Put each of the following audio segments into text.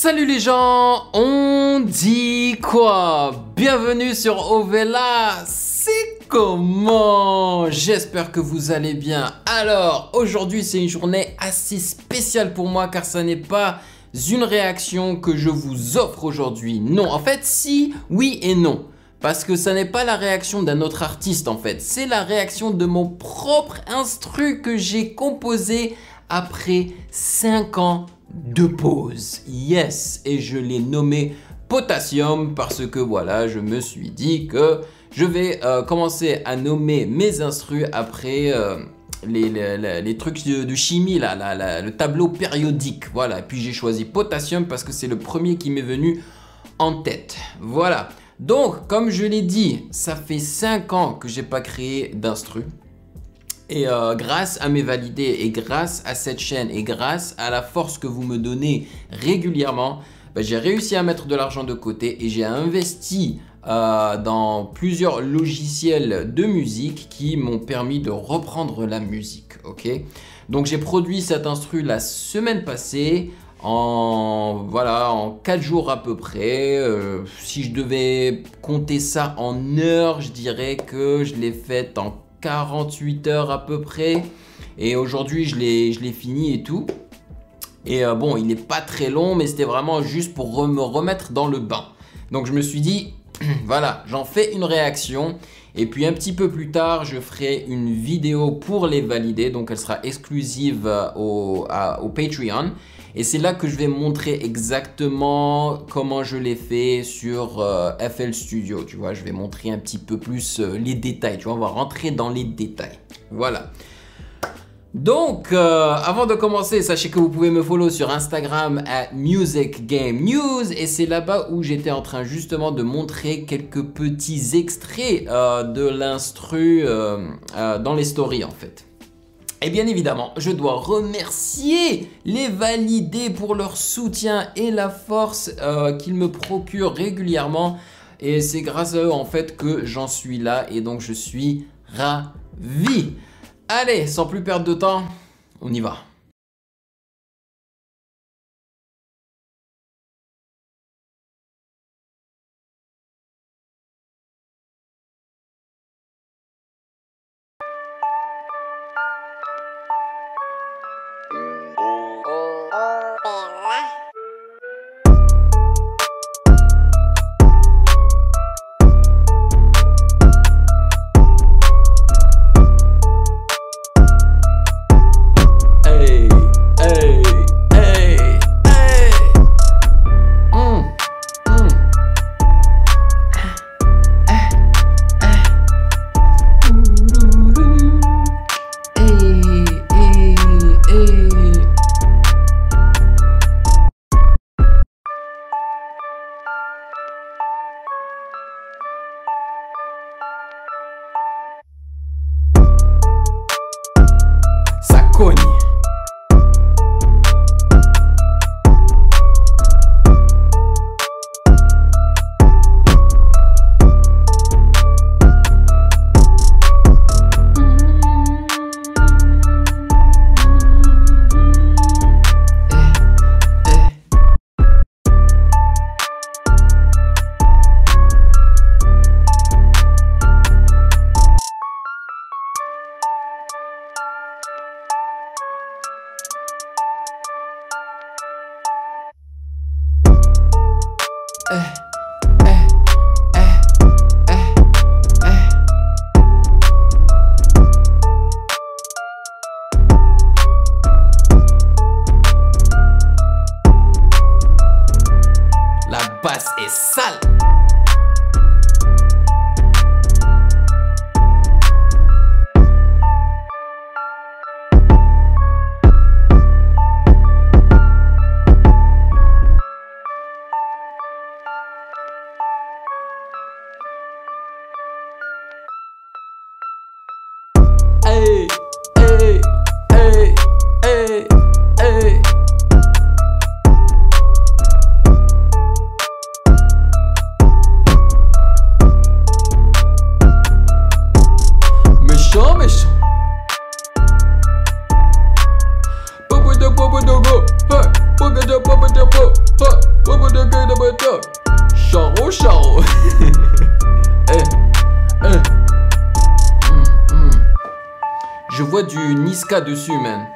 Salut les gens, on dit quoi? Bienvenue sur Ovela, c'est comment? J'espère que vous allez bien. Alors, aujourd'hui c'est une journée assez spéciale pour moi car ça n'est pas une réaction que je vous offre aujourd'hui. Non, en fait si, oui et non. Parce que ça n'est pas la réaction d'un autre artiste en fait. C'est la réaction de mon propre instru que j'ai composé après 5 ans de pause. Yes, et je l'ai nommé Potassium parce que voilà, je me suis dit que je vais commencer à nommer mes instrus après les trucs de chimie, là, le tableau périodique. Voilà, puis j'ai choisi Potassium parce que c'est le premier qui m'est venu en tête. Voilà. Donc, comme je l'ai dit, ça fait 5 ans que j'ai pas créé d'instru. Et grâce à mes validés et grâce à cette chaîne et grâce à la force que vous me donnez régulièrement, j'ai réussi à mettre de l'argent de côté et j'ai investi dans plusieurs logiciels de musique qui m'ont permis de reprendre la musique. Ok, donc j'ai produit cet instru la semaine passée. En 4 jours à peu près. Si je devais compter ça en heures, je dirais que je l'ai fait en 48 heures à peu près. Et aujourd'hui, je l'ai fini et tout. Et bon, il n'est pas très long, mais c'était vraiment juste pour me remettre dans le bain. Donc je me suis dit, voilà, j'en fais une réaction. Et puis un petit peu plus tard, je ferai une vidéo pour les valider. Donc elle sera exclusive au Patreon. Et c'est là que je vais montrer exactement comment je l'ai fait sur FL Studio. Tu vois, je vais montrer un petit peu plus les détails. Tu vois, on va rentrer dans les détails. Voilà. Donc, avant de commencer, sachez que vous pouvez me follow sur Instagram @musicgamenews et c'est là-bas où j'étais en train justement de montrer quelques petits extraits de l'instru dans les stories en fait. Et bien évidemment, je dois remercier les validés pour leur soutien et la force qu'ils me procurent régulièrement. Et c'est grâce à eux en fait que j'en suis là et donc je suis ravi. Allez, sans plus perdre de temps, on y va. Cogne. La basse est sale. Hey, hey, hey, hey, hey. Méchant. Papa de go, hey, papa de, hey. Charo, charo. Je vois du Niska dessus, man.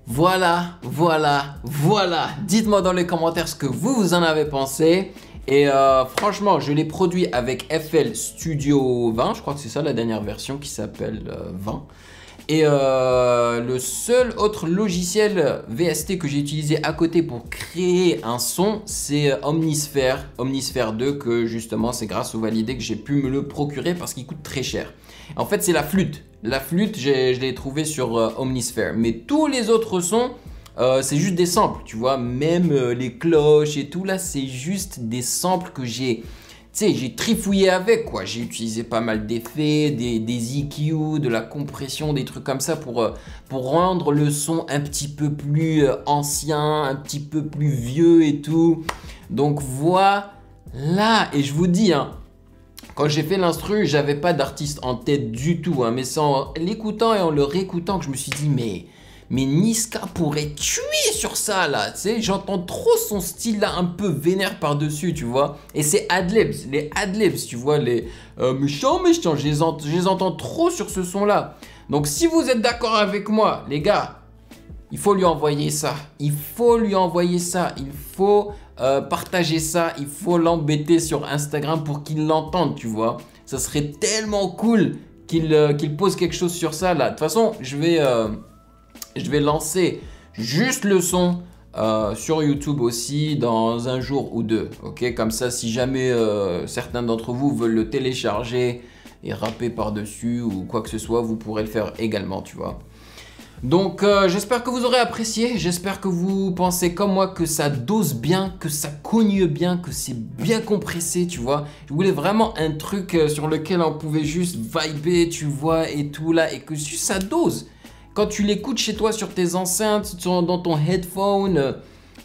Voilà. Dites-moi dans les commentaires ce que vous en avez pensé. Et franchement, je l'ai produit avec FL Studio 20. Je crois que c'est ça la dernière version qui s'appelle 20. Et le seul autre logiciel VST que j'ai utilisé à côté pour créer un son, c'est Omnisphere 2, que justement c'est grâce au validé que j'ai pu me le procurer parce qu'il coûte très cher. En fait, c'est la flûte. La flûte, je l'ai trouvé sur Omnisphere. Mais tous les autres sons, c'est juste des samples, tu vois. Même les cloches et tout, là, c'est juste des samples que j'ai... Tu sais, j'ai trifouillé avec, quoi. J'ai utilisé pas mal d'effets, des EQ, de la compression, des trucs comme ça pour rendre le son un petit peu plus ancien, un petit peu plus vieux et tout. Donc voilà. Et je vous dis, hein, quand j'ai fait l'instru, j'avais pas d'artiste en tête du tout. Hein, mais c'est en l'écoutant et en le réécoutant que je me suis dit, mais Niska pourrait tuer sur ça là, tu sais, j'entends trop son style là un peu vénère par-dessus, tu vois. Et c'est adlibs, les adlibs, tu vois, les méchants, je les entends trop sur ce son là. Donc si vous êtes d'accord avec moi, les gars, il faut lui envoyer ça, il faut partager ça, il faut l'embêter sur Instagram pour qu'il l'entende, tu vois. Ça serait tellement cool qu'il pose quelque chose sur ça là. De toute façon, je vais lancer juste le son sur YouTube aussi dans un jour ou deux. Ok, comme ça, si jamais certains d'entre vous veulent le télécharger et rapper par-dessus ou quoi que ce soit, vous pourrez le faire également, tu vois. Donc, j'espère que vous aurez apprécié. J'espère que vous pensez comme moi que ça dose bien, que ça cogne bien, que c'est bien compressé, tu vois. Je voulais vraiment un truc sur lequel on pouvait juste vibrer, tu vois, et tout là, et que juste ça dose. Quand tu l'écoutes chez toi sur tes enceintes, dans ton headphone,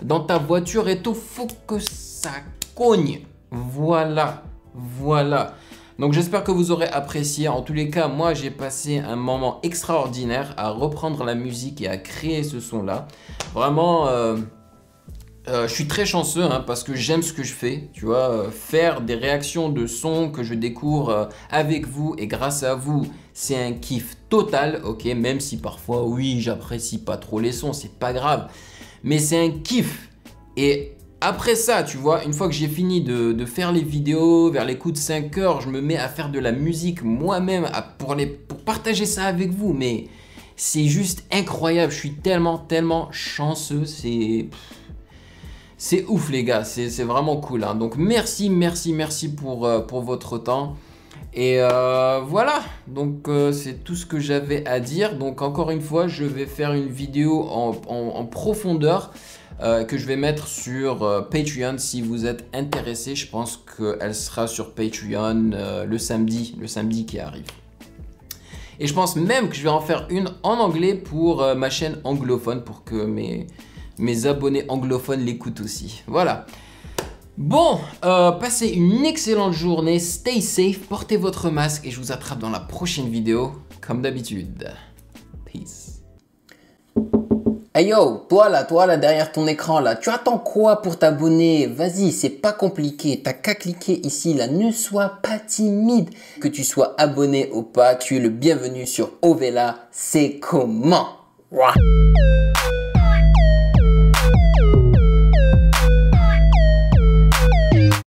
dans ta voiture et tout, faut que ça cogne. Voilà. Donc j'espère que vous aurez apprécié. En tous les cas, moi j'ai passé un moment extraordinaire à reprendre la musique et à créer ce son-là. Vraiment, je suis très chanceux hein, parce que j'aime ce que je fais. Tu vois, faire des réactions de son que je découvre avec vous et grâce à vous, c'est un kiff total, ok. Même si parfois, oui, j'apprécie pas trop les sons, c'est pas grave. Mais c'est un kiff. Et après ça, tu vois, une fois que j'ai fini de faire les vidéos, vers les coups de 5 heures, je me mets à faire de la musique moi-même pour partager ça avec vous. Mais c'est juste incroyable. Je suis tellement chanceux. C'est ouf les gars, c'est vraiment cool. Hein. Donc merci pour votre temps. Et voilà, donc c'est tout ce que j'avais à dire. Donc encore une fois, je vais faire une vidéo en profondeur que je vais mettre sur Patreon si vous êtes intéressé. Je pense qu'elle sera sur Patreon le samedi qui arrive. Et je pense même que je vais en faire une en anglais pour ma chaîne anglophone pour que mes abonnés anglophones l'écoutent aussi. Voilà. Bon, passez une excellente journée, stay safe, portez votre masque et je vous attrape dans la prochaine vidéo, comme d'habitude. Peace. Hey yo, toi là derrière ton écran là, tu attends quoi pour t'abonner? Vas-y, c'est pas compliqué, t'as qu'à cliquer ici là, ne sois pas timide. Que tu sois abonné ou pas, tu es le bienvenu sur Ovela, c'est comment? Ouah.